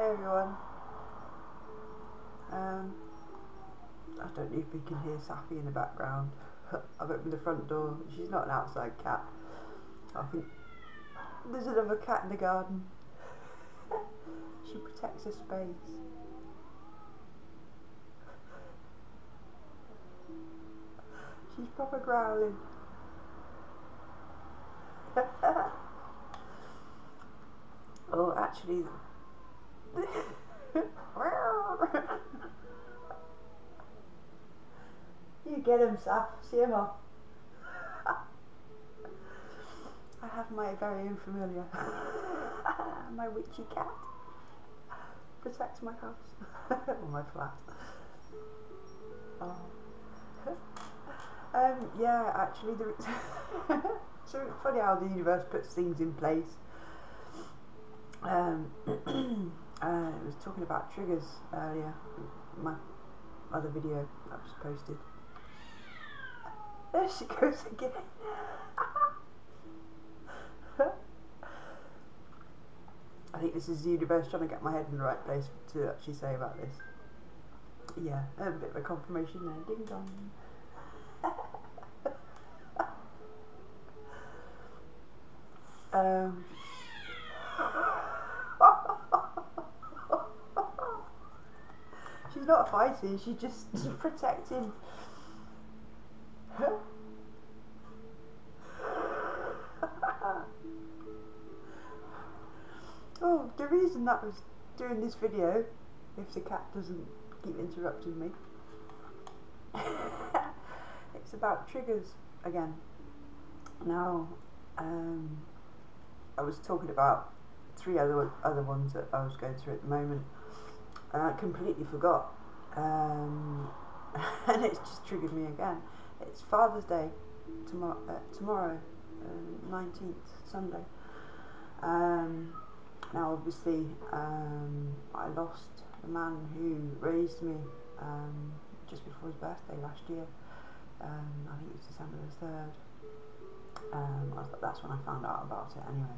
Hi everyone. I don't know if you can hear Safi in the background. I've opened the front door. She's not an outside cat. I think there's another cat in the garden. She protects her space. She's proper growling. Oh, actually, you get him, Saf. See him off. I have my very unfamiliar, my witchy cat. Protects my house or my flat. Oh. Yeah, actually, so it's funny how the universe puts things in place. I was talking about triggers earlier, my other video I just posted. There she goes again. I think this is the universe trying to get my head in the right place to actually say about this. Yeah, a bit of a confirmation there. Ding dong. She's not fighting, she's just protecting. Oh, the reason that was doing this video, if the cat doesn't keep interrupting me, it's about triggers again. Now, I was talking about 3 other ones that I was going through at the moment, and I completely forgot, and it's just triggered me again. It's Father's Day tomorrow, 19th, Sunday. Now obviously I lost the man who raised me just before his birthday last year. I think it was December the 3rd. That's when I found out about it anyway.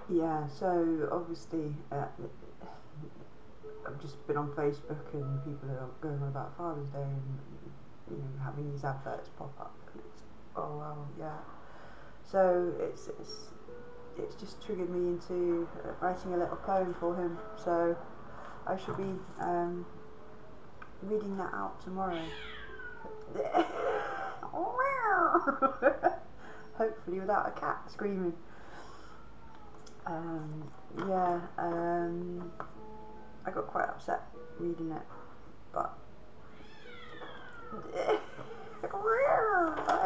Yeah, so obviously I've just been on Facebook and people are going on about Father's Day and, you know, having these adverts pop up, and it's, oh well, yeah. So it's just triggered me into writing a little poem for him, so I should be reading that out tomorrow. Hopefully without a cat screaming. Yeah, I got quite upset reading it, but I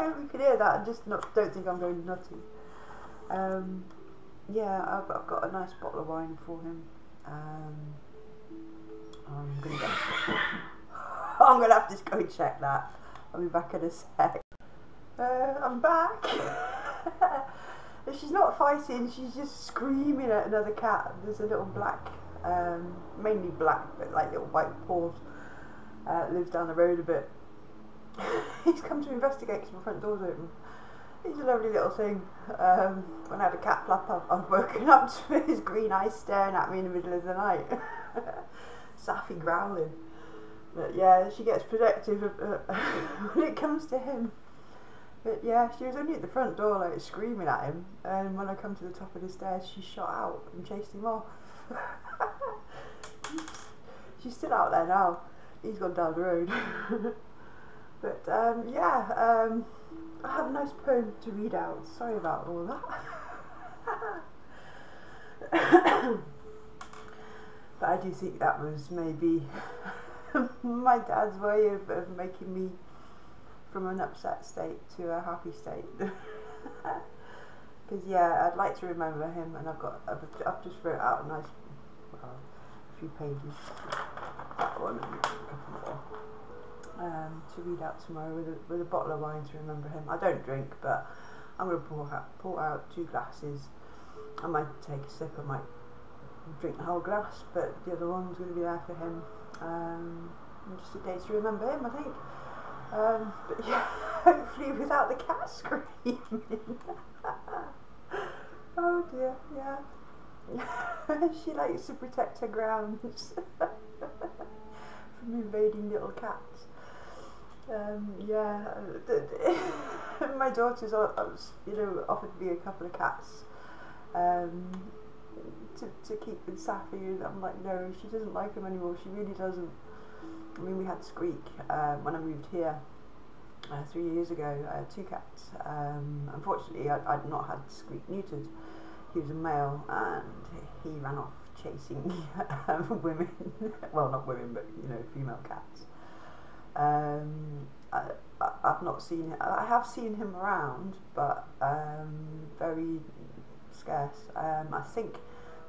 hope you can hear that. I just don't think I'm going nutty. Yeah, I've got a nice bottle of wine for him. I'm gonna have to go and check that. I'll be back in a sec. I'm back. She's not fighting, she's just screaming at another cat. There's a little black, mainly black, but like little white paws, lives down the road a bit. He's come to investigate because my front door's open. He's a lovely little thing. When I had a cat flap up, I've woken up to his green eyes staring at me in the middle of the night. Safi growling. But yeah, she gets protective when it comes to him. But yeah, she was only at the front door like screaming at him, and when I come to the top of the stairs she shot out and chased him off. She's still out there now. He's gone down the road. But yeah, I have a nice poem to read out. Sorry about all that. But I do think that was maybe my dad's way of making me from an upset state to a happy state. Because yeah, I'd like to remember him, and I've just wrote out a nice, well, a few pages. That one and a couple more. To read out tomorrow with a bottle of wine to remember him. I don't drink, but I'm going to pour out 2 glasses. I might take a sip, I might drink the whole glass, but the other one's going to be there for him. And just a day to remember him, I think. But yeah, hopefully without the cat screaming. Oh dear, yeah. She likes to protect her grounds from invading little cats. Yeah, my daughter's, offered me a couple of cats um, to keep with Safi, and I'm like, no, she doesn't like them anymore. She really doesn't. I mean, we had Squeak when I moved here 3 years ago. I had 2 cats. Unfortunately, I'd not had Squeak neutered. He was a male, and he ran off chasing women. Well, not women, but female cats. I've not seen him. I have seen him around, but very scarce. I think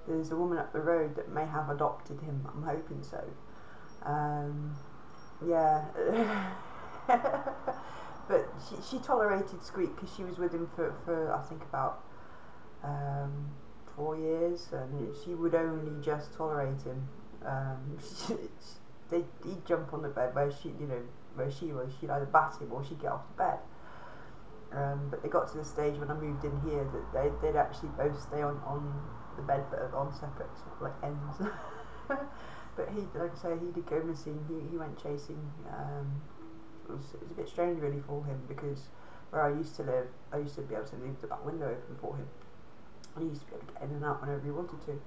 there's a woman up the road that may have adopted him. I'm hoping so. Yeah. But she tolerated Squeak because she was with him for I think about 4 years, and she would only just tolerate him. He'd jump on the bed where she was. She'd either bat him or she'd get off the bed. But they got to the stage when I moved in here that they'd actually both stay on the bed, but on separate sort of like ends. But he, like I say, he did go missing. He went chasing. It was a bit strange really for him, because where I used to live, I used to be able to leave the back window open for him. And he used to be able to get in and out whenever he wanted to.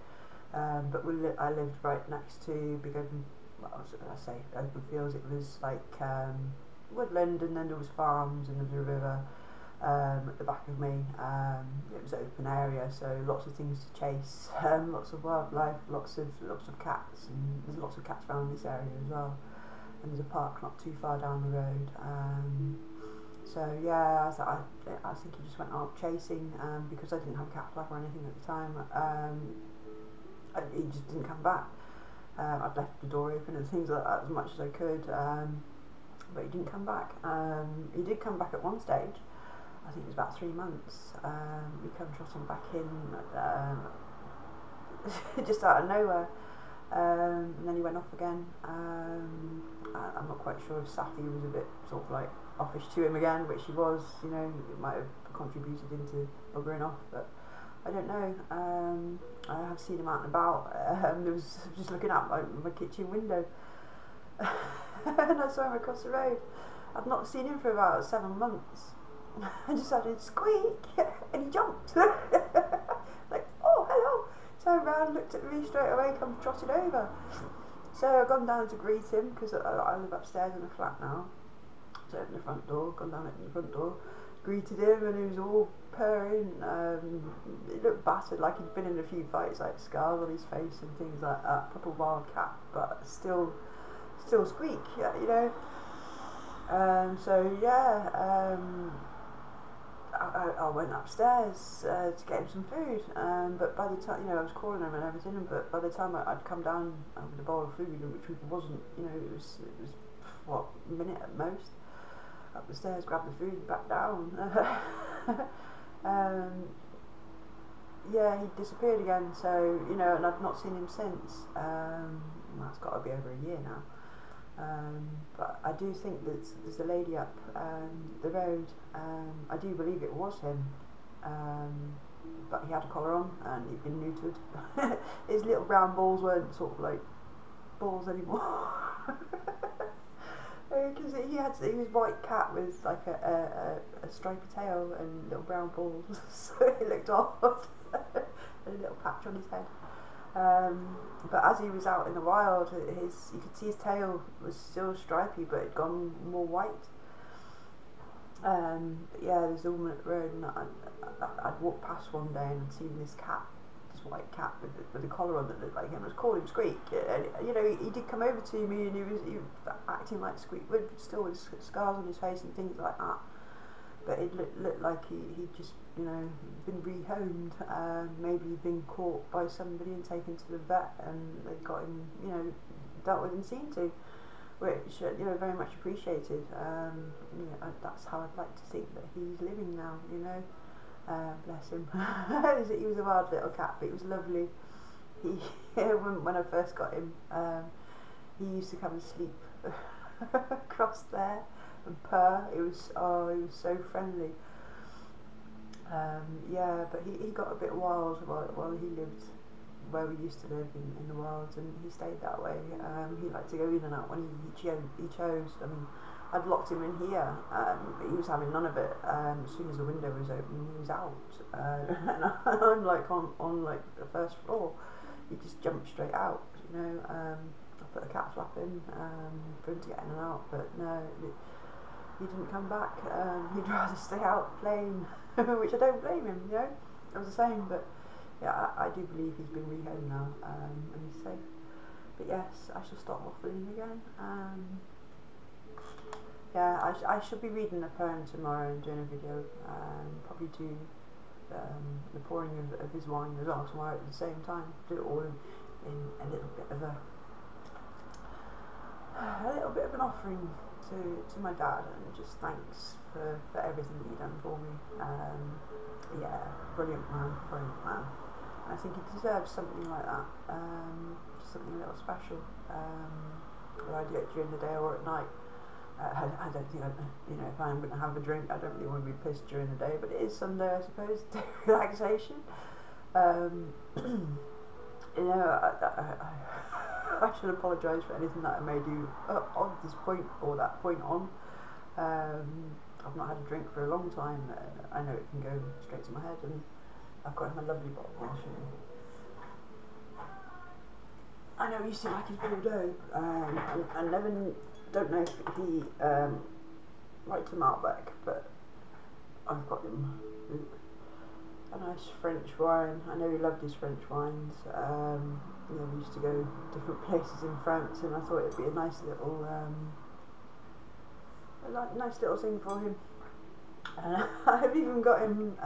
But I lived right next to big open, I say open fields. It was like woodland, and then there was farms, and there was a river at the back of me. It was an open area, so lots of things to chase, lots of wildlife, lots of cats, and there's lots of cats around this area as well. And there's a park not too far down the road. So yeah, I think he just went out chasing, because I didn't have a cat flap or anything at the time. He just didn't come back. I'd left the door open and things like that as much as I could, but he didn't come back. He did come back at one stage. I think it was about 3 months. He came trotting back in, just out of nowhere. And then he went off again. I'm not quite sure if Safi was a bit sort of like offish to him again, which he was. It might have contributed into buggering off, but I don't know. I have seen him out and about. There was just looking out my kitchen window, and I saw him across the road. I've not seen him for about 7 months. I just started Squeak, and he jumped. Like, oh, hello. Turned around, looked at me straight away, come trotting over. So I've gone down to greet him, because I live upstairs in a flat now. So I opened the front door, gone down at the front door, greeted him, and he was all purring. He looked battered, like he'd been in a few fights, like scars on his face and things like that. Proper wildcat, but still Squeak, So yeah, I went upstairs to get him some food, but by the time, I was calling him and everything, but by the time I'd come down with a bowl of food, which wasn't, it was what, a minute at most, up the stairs, grab the food and back down. Yeah, he disappeared again, so, and I've not seen him since. That's got to be over a year now. But I do think that there's a lady up the road. I do believe it was him, but he had a collar on and he'd been neutered. His little brown balls weren't sort of like balls anymore, because he was white cat with like a stripy tail and little brown balls, so he looked odd. And a little patch on his head. But as he was out in the wild, you could see his tail was still stripy, but it had gone more white. But yeah, there's a woman at the road, and I'd walked past one day and I'd seen this white cat with a collar on that looked like him. I was calling him Squeak. He did come over to me, and he was acting like Squeak, still with scars on his face and things like that. But it looked like he'd just, been rehomed. Maybe he'd been caught by somebody and taken to the vet, and they got him, dealt with and seen to, which, very much appreciated. That's how I'd like to think that he's living now, bless him. He was a wild little cat, but he was lovely. When I first got him, he used to come and sleep across there and purr. He was so friendly. Yeah, but he got a bit wild while he lived where we used to live in the world, and he stayed that way. He liked to go in and out when he chose. I mean, I'd locked him in here, but he was having none of it. As soon as the window was open, he was out, and I'm like on like the first floor. He just jumped straight out, you know. I put a cat flap in for him to get in and out, but no, he didn't come back. He'd rather stay out playing, which I don't blame him, you know. I was the same, but yeah, I do believe he's been rehomed now, and he's safe. But yes, I shall stop waffling again. Yeah, I should be reading a poem tomorrow and doing a video. Probably do the pouring of his wine as well tomorrow at the same time. Do it all in a little bit of an offering to my dad, and just thanks for everything that he done for me. Yeah, brilliant man. I think he deserves something like that, just something a little special. Whether I do it during the day or at night. I don't think you know, if I'm going to have a drink, I don't really want to be pissed during the day, but it is Sunday, I suppose, relaxation. You know, I should apologise for anything that I may do on this point or that point on. I've not had a drink for a long time. I know it can go straight to my head, and I've got him a lovely bottle. I'll show you. I know he seemed like he's Bordeaux. I never don't know if he liked a Malbec, but I've got him a nice French wine. I know he loved his French wines. You know, we used to go different places in France, and I thought it'd be a nice little thing for him. I've even got him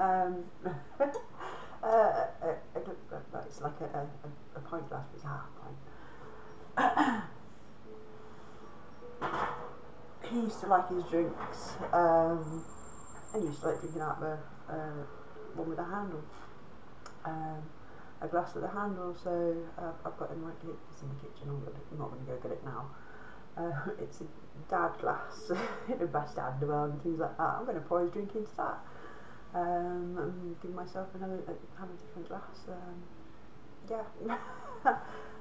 it's like a pint glass, but it's half a pint. He used to like his drinks, and he used to like drinking out the one with a handle, a glass with a handle. So I've got him right here. It's in the kitchen. I'm not going to go get it now. It's a dad glass, the best dad in the world, and things like that. I'm going to pour his drink into that, and give myself have a different glass. Yeah,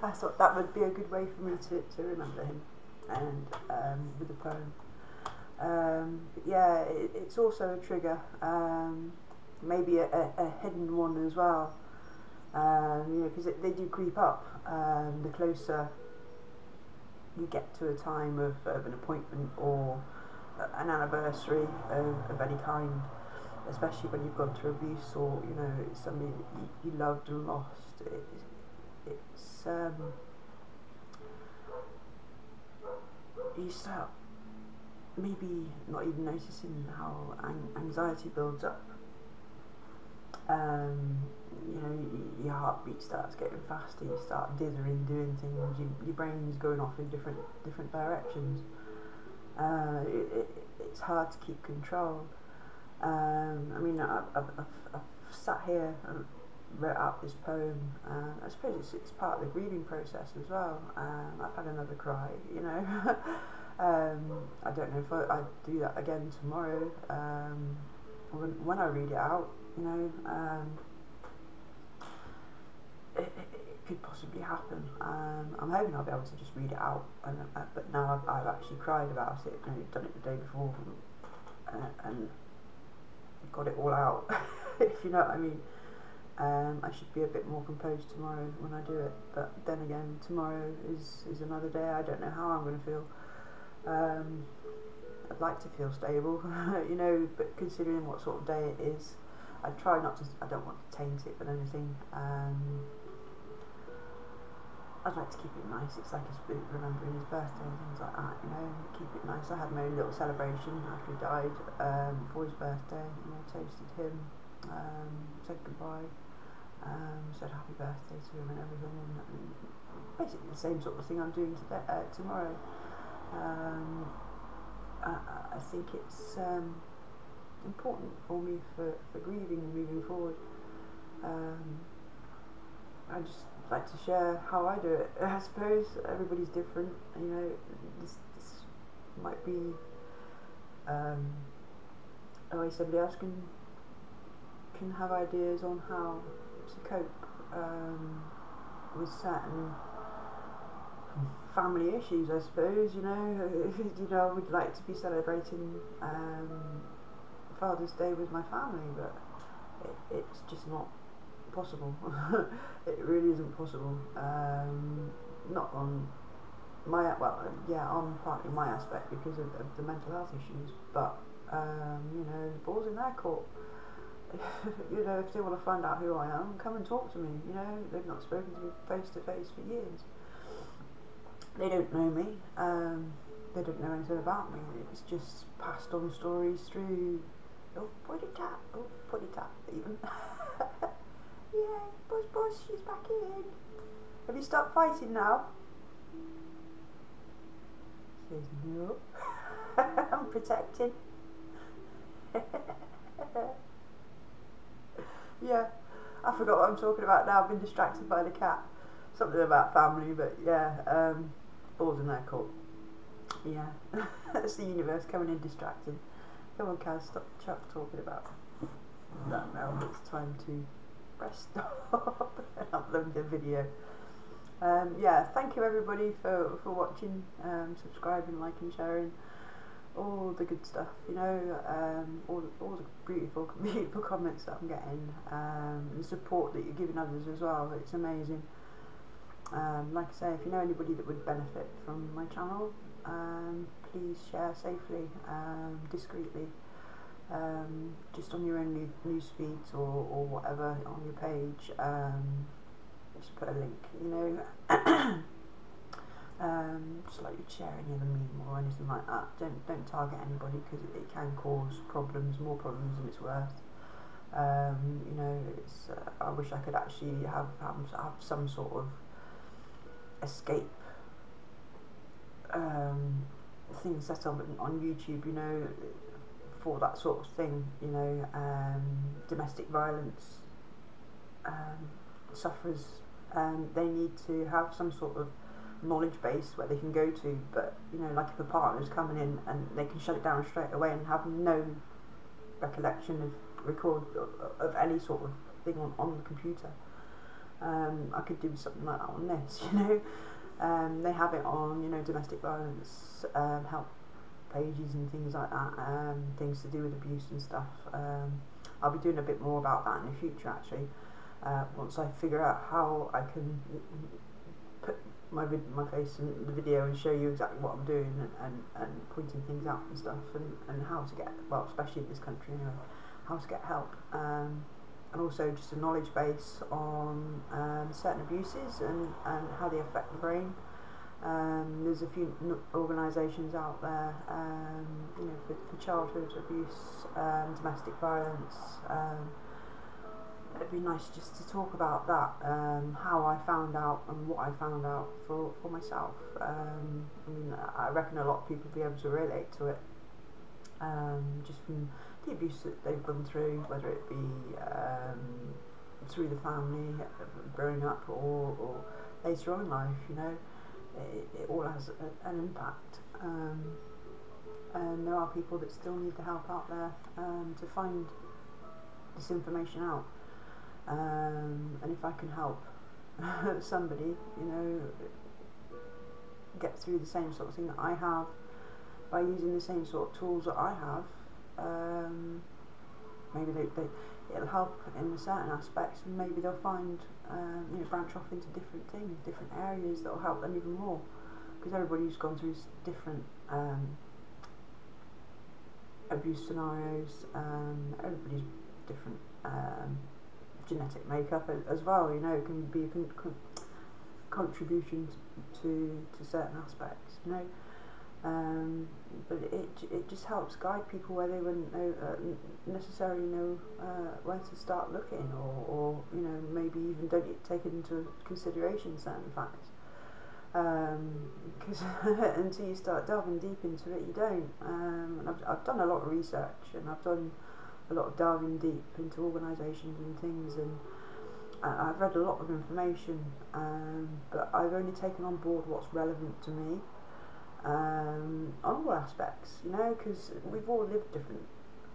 I thought that would be a good way for me to remember him, and with the poem. But yeah, it's also a trigger, maybe a hidden one as well. You know, because they do creep up. The closer you get to a time of an appointment or an anniversary of any kind, especially when you've gone through abuse, or you know, it's somebody that you loved and lost. It's you start maybe not even noticing how anxiety builds up. You know, your heartbeat starts getting faster, you start dithering, doing things, your brain's going off in different directions. It's hard to keep control. I mean, I've sat here and wrote out this poem. I suppose it's part of the grieving process as well. I've had another cry, you know. I don't know if I do that again tomorrow. When I read it out, you know, it could possibly happen. I'm hoping I'll be able to just read it out, but now I've actually cried about it. You know, done it the day before, and got it all out. If you know what I mean. I should be a bit more composed tomorrow when I do it, but then again, tomorrow is another day. I don't know how I'm going to feel. I'd like to feel stable, you know, but considering what sort of day it is, I try not to. I don't want to taint it with anything. I'd like to keep it nice. It's like remembering his birthday and things like that, you know. Keep it nice. I had my own little celebration after he died, for his birthday. You know, toasted him, said goodbye, said happy birthday to him and everything. And basically the same sort of thing I'm doing today, tomorrow. I think it's important for me for grieving and moving forward. I just like to share how I do it. I suppose everybody's different, you know. This might be a way somebody else can have ideas on how to cope. with certain family issues, I suppose. You know, I would like to be celebrating Father's Day with my family, but it's just not possible. It really isn't possible. Not on my, well, yeah, on partly my aspect because of the mental health issues, but you know, the ball's in their court. You know, if they want to find out who I am, come and talk to me. You know, they've not spoken to me face to face for years. They don't know me. They don't know anything about me. It's just passed on stories through. Oh, potty tap, even. Yeah, boss, she's back in. Have you stopped fighting now? Says no. I'm protecting. Yeah, I forgot what I'm talking about now. I've been distracted by the cat. Something about family, but yeah, balls in their court. Yeah, that's the universe coming in distracting. Come on, Kaz, stop talking about that now. It's time to press stop and upload the video. Yeah, thank you everybody for watching, subscribing, liking, sharing, all the good stuff, you know, all the beautiful comments that I'm getting, and the support that you're giving others as well. It's amazing. Like I say, if you know anybody that would benefit from my channel, please share safely, discreetly, just on your own news feeds or whatever on your page. Just put a link, you know. Just like you'd share any other meme or anything like that. Don't target anybody because it can cause problems, more problems than it's worth. You know, it's I wish I could actually have some sort of escape thing set up on YouTube, you know, for that sort of thing, you know, domestic violence sufferers. They need to have some sort of knowledge base where they can go to, but you know, like if a partner's coming in and they can shut it down straight away and have no recollection of record of any sort of thing on the computer. I could do something like that on this, you know. They have it on, you know, domestic violence help pages and things like that, things to do with abuse and stuff. I'll be doing a bit more about that in the future actually. Once I figure out how I can put my face in the video and show you exactly what I'm doing and pointing things out and stuff, and how to get, well, especially in this country anyway, how to get help, and also just a knowledge base on certain abuses and how they affect the brain. There's a few organisations out there, you know, for childhood abuse, domestic violence. It'd be nice just to talk about that, how I found out and what I found out for myself. I mean, I reckon a lot of people will be able to relate to it, just from the abuse that they've gone through, whether it be through the family, growing up, or later on in life, you know. It all has an impact, and there are people that still need the help out there to find this information out. And if I can help somebody, you know, get through the same sort of thing that I have by using the same sort of tools that I have, maybe it'll help in certain aspects, and maybe they'll find, you know, branch off into different things, different areas that will help them even more, because everybody's gone through different abuse scenarios, everybody's different genetic makeup as well, you know. It can be a contribution to certain aspects, you know. But it just helps guide people where they wouldn't know, necessarily know where to start looking, or you know, maybe even don't take it into consideration certain facts, because until you start delving deep into it, you don't. And I've done a lot of research, and I've done a lot of delving deep into organisations and things, and I've read a lot of information, but I've only taken on board what's relevant to me, on all aspects, you know, because we've all lived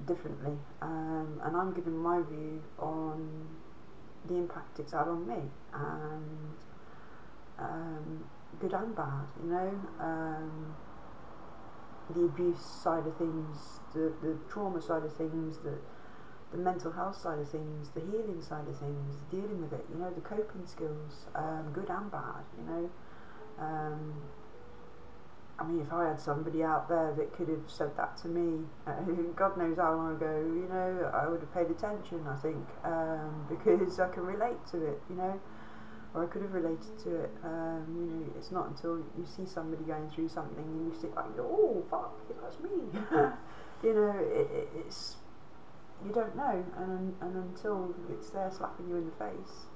differently, and I'm giving my view on the impact it's had on me, and good and bad, you know. The abuse side of things, the trauma side of things, the mental health side of things, the healing side of things, dealing with it, you know, the coping skills, good and bad, you know. I mean, if I had somebody out there that could have said that to me, God knows how long ago, you know, I would have paid attention, I think, because I can relate to it, you know, or I could have related to it. You know, it's not until you see somebody going through something and you think, like, oh, fuck, that's me. You know, it's, you don't know, and until it's there slapping you in the face,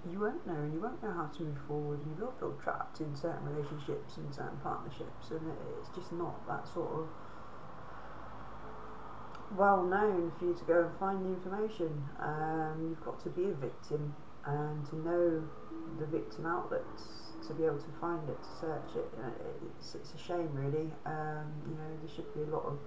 you won't know, and you won't know how to move forward, and you will feel trapped in certain relationships and certain partnerships, and it's just not that sort of well known for you to go and find the information. You've got to be a victim and to know the victim outlets to be able to find it, to search it. You know, it's a shame, really. You know, there should be a lot of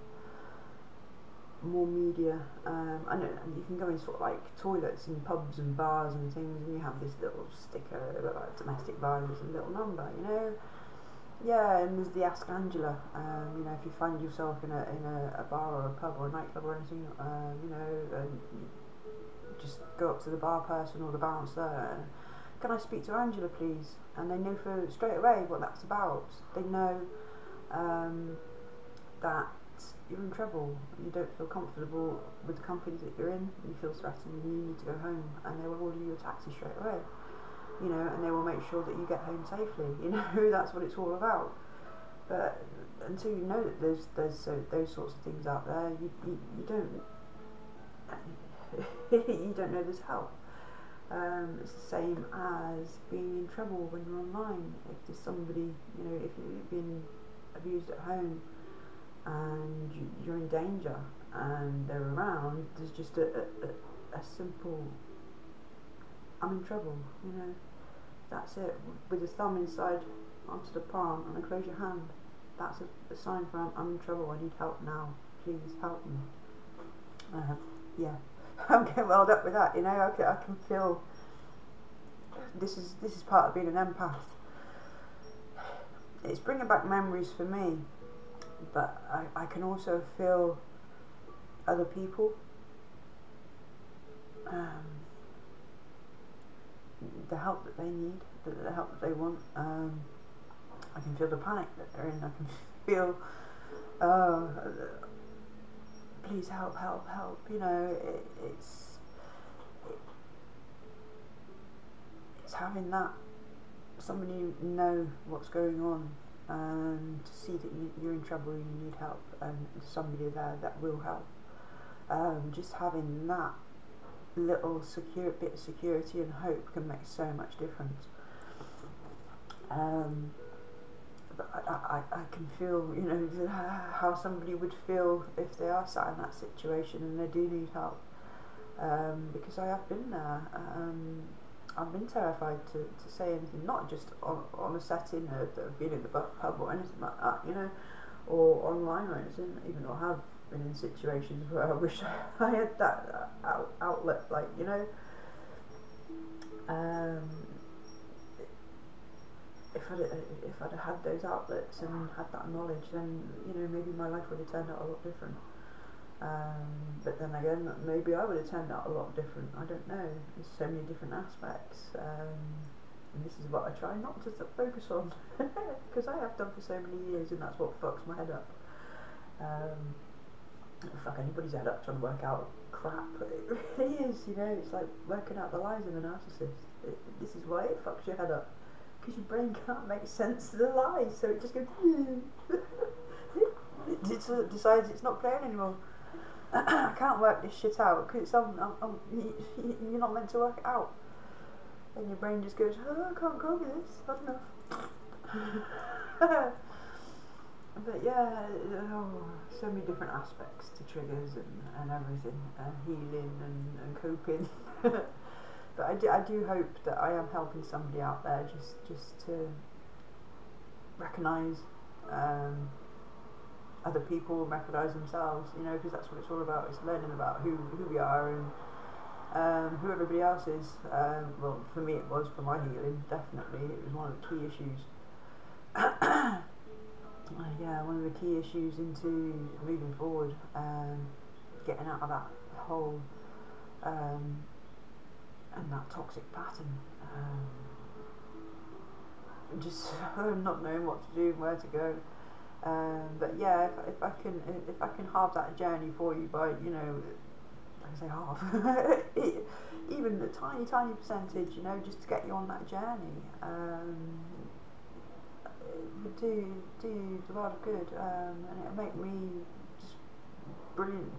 more media. I know you can go in sort of like toilets and pubs and bars and things, and you have this little sticker like domestic violence and a little number, you know. Yeah, and there's the Ask Angela. You know, if you find yourself in a bar or a pub or a nightclub or anything, you know, and you just go up to the bar person or the bouncer and, can I speak to Angela, please? And they know for straight away what that's about. They know that you're in trouble, you don't feel comfortable with the company that you're in, you feel threatened and you need to go home, and they will order you a taxi straight away, you know, and they will make sure that you get home safely, you know. That's what it's all about. But until you know that there's those sorts of things out there, you don't you don't know there's help. It's the same as being in trouble when you're online. If there's somebody, you know, if you've been abused at home and you're in danger and they're around, there's just a simple, I'm in trouble, you know, that's it, with a thumb inside onto the palm, and then close your hand. That's a sign for I'm in trouble, I need help now, please help me. Yeah, I'm getting welled up with that, you know. I can feel this is part of being an empath. It's bringing back memories for me, but I can also feel other people, the help that they need, the help that they want. I can feel the panic that they're in. I can feel, please help, help, help. You know, it's having that, somebody know what's going on, and to see that you're in trouble and you need help, and somebody there that will help. Just having that little bit of security and hope can make so much difference. But I can feel, you know, how somebody would feel if they are sat in that situation and they do need help, because I have been there. I've been terrified to say anything, not just on a setting of being in the pub or anything like that, you know, or online or anything, even though I have been in situations where I wish I had that outlet, like, you know. If I'd had those outlets and had that knowledge, then, you know, maybe my life would have turned out a lot different. But then again, maybe I would have turned out a lot different. I don't know. There's so many different aspects, and this is what I try not to focus on, because I have done for so many years, and that's what fucks my head up. Fuck anybody's head up trying to work out crap. It really is, you know. It's like working out the lies of a narcissist. This is why it fucks your head up, because your brain can't make sense of the lies, so it just goes. It decides it's not playing anymore. I can't work this shit out because you're not meant to work it out, and your brain just goes, oh, I can't go with this, that's enough. But yeah, so many different aspects to triggers and everything, and healing and coping. But I do hope that I am helping somebody out there just to recognise other people, recognise themselves, you know, because that's what it's all about. It's learning about who we are, who everybody else is. Well, for me it was, for my healing, definitely. It was one of the key issues. Yeah, one of the key issues into moving forward, getting out of that hole, and that toxic pattern. Just not knowing what to do and where to go. But yeah, if I can halve that journey for you by, you know, like I say half, even a tiny percentage, you know, just to get you on that journey, it would do the world of good, and it'll make me just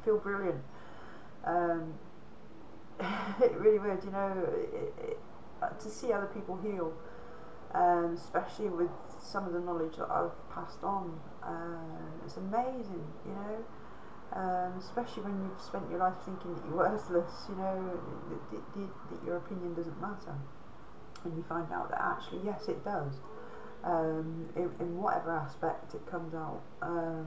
feel brilliant. It really would, you know, to see other people heal, especially with some of the knowledge that I've passed on. It's amazing, you know, especially when you've spent your life thinking that you're worthless, you know, that your opinion doesn't matter, and you find out that actually, yes, it does. In whatever aspect it comes out. I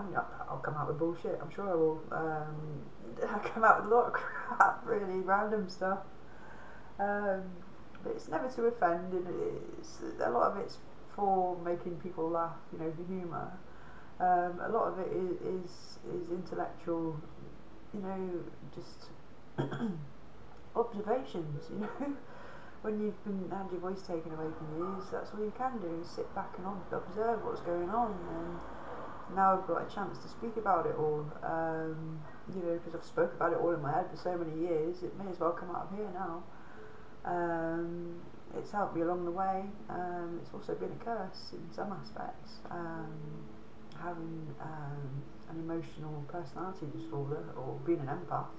mean, I'll come out with bullshit, I'm sure I will. I come out with a lot of crap, really random stuff. But it's never to offend, and a lot of it's for making people laugh, you know, for humour. A lot of it is intellectual, you know, just observations, you know. When you've had your voice taken away from you, that's all you can do, is sit back and observe what's going on. And now I've got a chance to speak about it all, you know, because I've spoke about it all in my head for so many years, it may as well come out of here now. It's helped me along the way. It's also been a curse in some aspects, having an emotional personality disorder, or being an empath.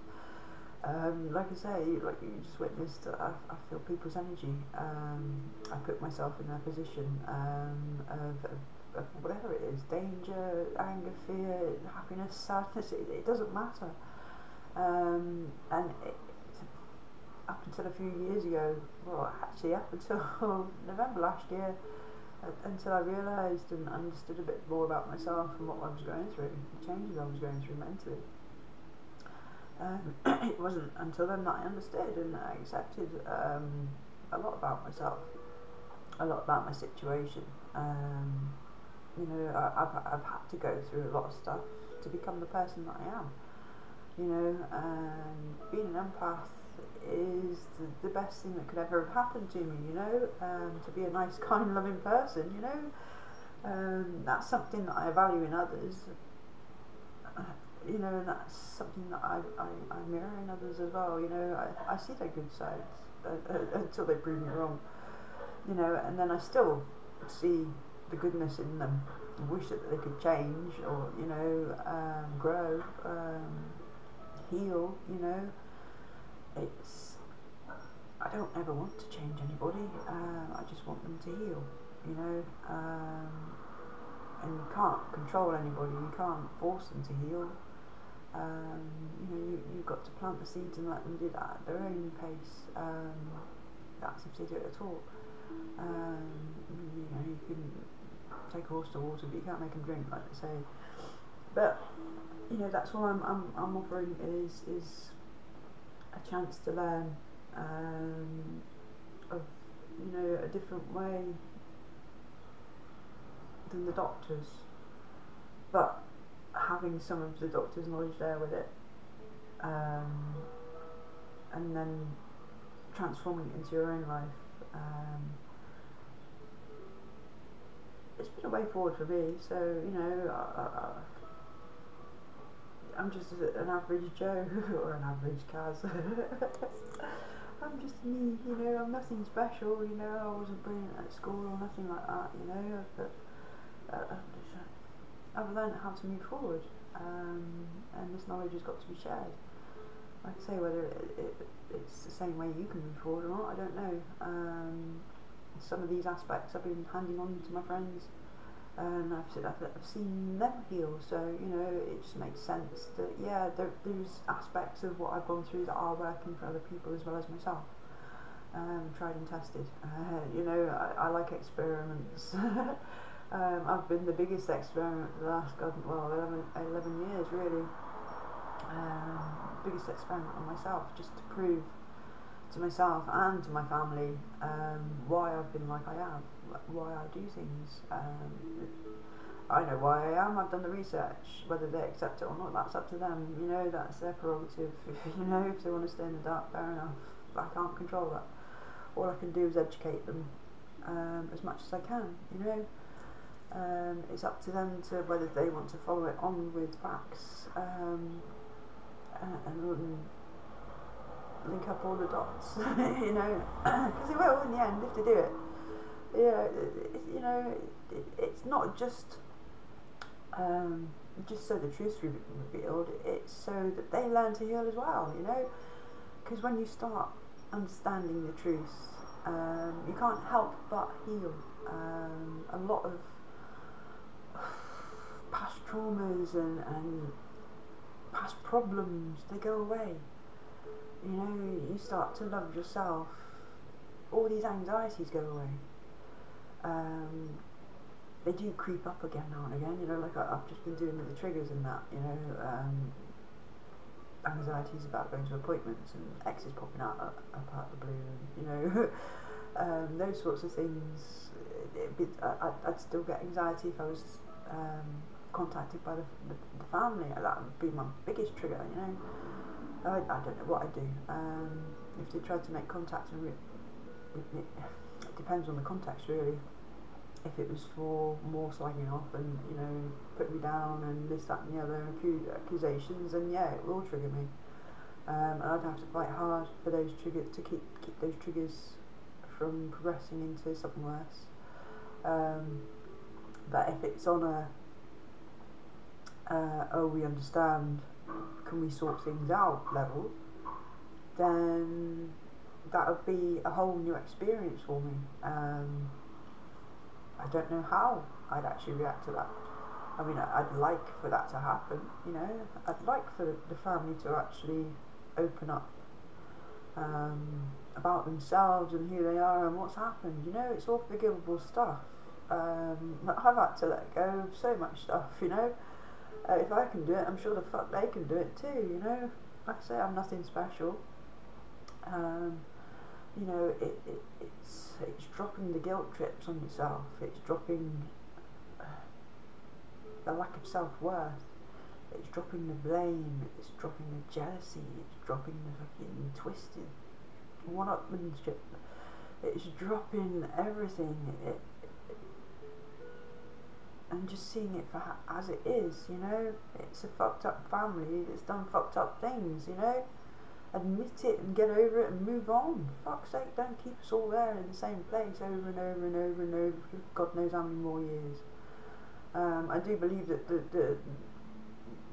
Like I say, like you just witnessed, I feel people's energy. I put myself in their position of whatever it is, danger, anger, fear, happiness, sadness, it doesn't matter. And up until a few years ago, well actually up until November last year, until I realised and understood a bit more about myself and what I was going through, the changes I was going through mentally. It wasn't until then that I understood and I accepted a lot about myself, a lot about my situation. You know, I've had to go through a lot of stuff to become the person that I am. You know, and being an empath is the best thing that could ever have happened to me. You know, to be a nice, kind, loving person. You know, that's something that I value in others. You know, and that's something that I mirror in others as well. You know, I see their good sides until they prove me wrong. You know, and then I still see the goodness in them. I wish that they could change, or you know, grow, heal. You know, I don't ever want to change anybody. I just want them to heal. You know, and you can't control anybody. You can't force them to heal. You know, you've got to plant the seeds and let them do that at their own pace. That's if they do it at all. You know, you can take a horse to water, but you can't make them drink, like they say. But you know, that's all I'm offering is a chance to learn, of, you know, a different way than the doctors, but having some of the doctor's knowledge there with it, and then transforming it into your own life. It's been a way forward for me, so you know, I'm just an average Joe or an average Kaz. I'm just me, you know, I'm nothing special, you know, I wasn't brilliant at school or nothing like that, you know, but I've learned how to move forward, and this knowledge has got to be shared. Like I say, whether it's the same way you can move forward or not, I don't know. Some of these aspects I've been handing on to my friends, and I've seen them heal, so you know, it just makes sense that yeah, there's aspects of what I've gone through that are working for other people as well as myself. Tried and tested. You know, I like experiments. I've been the biggest experiment for the last 11 years really. biggest experiment on myself, just to prove to myself and to my family why I've been like I am, why I do things. I know why I am. I've done the research. Whether they accept it or not, that's up to them. You know, that's their prerogative. You know, if they want to stay in the dark, fair enough. I can't control that. All I can do is educate them as much as I can. You know, it's up to them to whether they want to follow it on with facts and link up all the dots. You know, because they will in the end if they do it. You know, it's not just so the truth's revealed. It's so that they learn to heal as well. You know, because when you start understanding the truth, you can't help but heal. A lot of past traumas and past problems, they go away. You know, you start to love yourself. All these anxieties go away. They do creep up again now and again. You know, like I've just been doing with the triggers and that. You know, anxieties about going to appointments and exes popping out out of the blue. And, you know, those sorts of things. I'd still get anxiety if I was contacted by the family. That would be my biggest trigger. You know. I don't know what I'd do. If they tried to make contact, and it depends on the context really. If it was for more slagging off and, you know, putting me down and this, that and the other, accusations, then yeah, it will trigger me. And I'd have to fight hard for those triggers, to keep those triggers from progressing into something worse. But if it's on oh, we understand, can we sort things out level, then that would be a whole new experience for me. I don't know how I'd actually react to that. I mean, I'd like for that to happen, you know. I'd like for the family to actually open up about themselves and who they are and what's happened. You know, it's all forgivable stuff. I've had to let go of so much stuff, you know. If I can do it, I'm sure the fuck they can do it too, you know. Like I say, I'm nothing special. You know, it's dropping the guilt trips on yourself. It's dropping the lack of self-worth. It's dropping the blame. It's dropping the jealousy. It's dropping the fucking twisted one-upmanship. It's dropping everything. And just seeing it for as it is, you know. It's a fucked up family that's done fucked up things, you know. Admit it and get over it and move on. Fuck's sake, don't keep us all there in the same place over and over and over and over for God knows how many more years. I do believe that the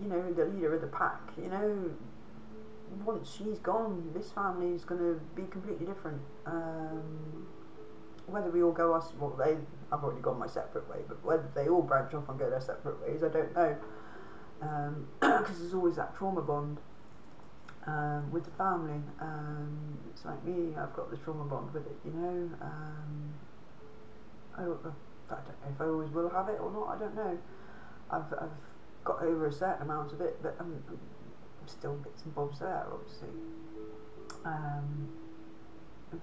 you know, the leader of the pack, you know, once she's gone, this family is going to be completely different. Whether we all go us, well, I've already gone my separate way, but whether they all branch off and go their separate ways, I don't know. Because there's always that trauma bond. With the family, it's like me, I've got the trauma bond with it, you know. I don't know if I always will have it or not, I don't know. I've got over a certain amount of it, but I'm still bits and bobs there, obviously.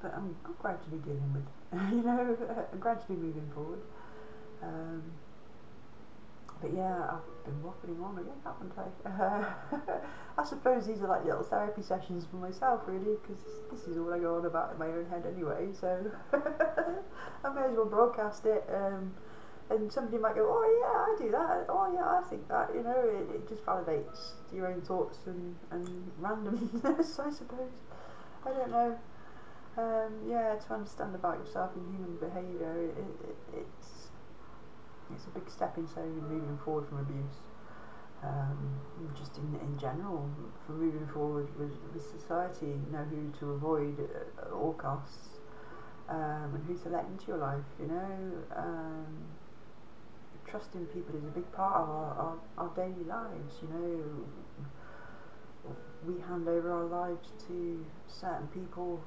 But I'm gradually dealing with, you know, gradually moving forward. But yeah, I've been waffling on again, haven't I? I suppose these are like little therapy sessions for myself, really, because this is all I go on about in my own head anyway, so I may as well broadcast it, and somebody might go, oh yeah, I do that, oh yeah, I think that, you know, it just validates your own thoughts and randomness, I suppose. I don't know. Yeah, to understand about yourself and human behaviour, it's a big stepping stone in moving forward from abuse. Just in general, for moving forward with society, know who to avoid at all costs, and who to let into your life, you know. Trusting people is a big part of our daily lives, you know. We hand over our lives to certain people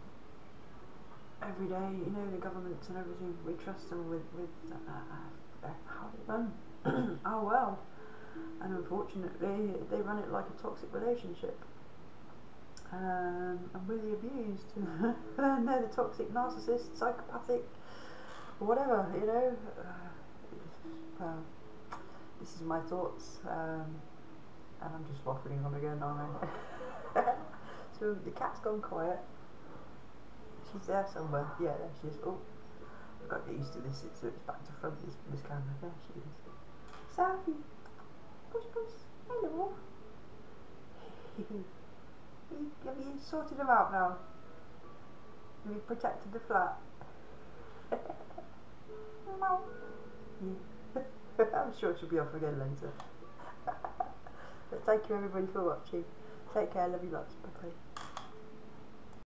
every day, you know, the governments and everything. We trust them with how they run our world, and unfortunately they run it like a toxic relationship. and really abused. And they're the toxic, narcissist, psychopathic, whatever, you know. Well, this is my thoughts, and I'm just waffling on again, aren't I? So the cat's gone quiet. She's there somewhere. Yeah, there she is. Oh, I've got to get used to this. So it's back to front. This camera. There she is. Sophie, push, push. Hello. Have you sorted them out now? Have you protected the flat? No. Yeah. I'm sure she'll be off again later. But thank you everybody for watching. Take care, love you lots. Bye bye.